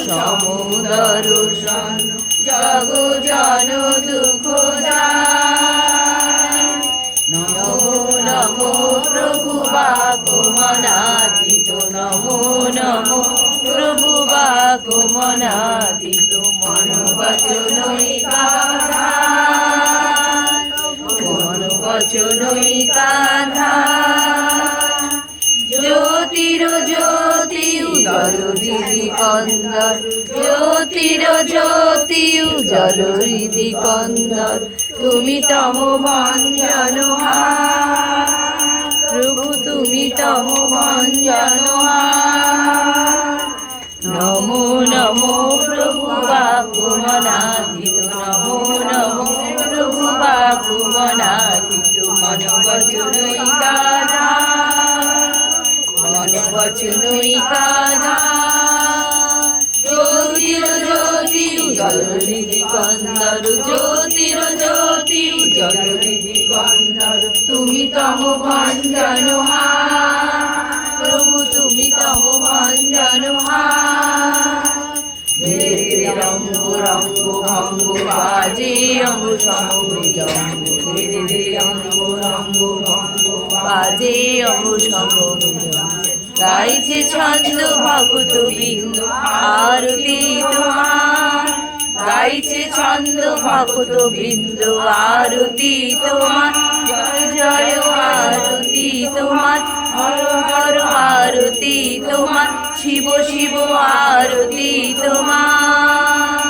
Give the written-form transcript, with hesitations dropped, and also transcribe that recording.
সমদর্শন jug জন দুঃখ যায়। নমো নমো প্রভু বাকুমনাদিত, নমো নমো প্রভু বাকুমনাদিত, মন বচনই কাঁধার, মন বচনই কাঁধার। জ্যোতির জ্যোতি উজ্জ্বল হৃদি কন্দর, জ্যোতির জ্যোতি উজ্জ্বল হৃদি কন্দর, তুমি তম ভঞ্জন প্রভু, তুমি তম ভঞ্জন। নমো নমো প্রভু বাকুমনাদিত, নমো নমো প্রভু বাকুমনাদিত, মন বচনই কাঁধার, মন বচনই কাঁধার। জ্যোতির জ্যোতি উজ্জ্বল হৃদি কন্দর, জ্যোতির জ্যোতি উজ্জ্বল হৃদি কন্দর, তুমি তম ভঞ্জন প্রভু, তুমি তম ভঞ্জন। ধীরে রঙ্গ রঙ্গ ভঙ্গ বাজে অঙ্গ সমৃজঙ্গ, ধীরে ধীরে অঙ্গ রঙ্গ ভঙ্গ বাজে অঙ্গ সমৃজঙ্গ। গাইছে ছন্দ ভগত বৃন্দ আরতি তোমার, গাইছে ছন্দ ভগত বৃন্দ আরতি তোমার। জয় জয় আরতি তোমার, হর হর আরতি তোমার, শিব শিব আরতি তোমার।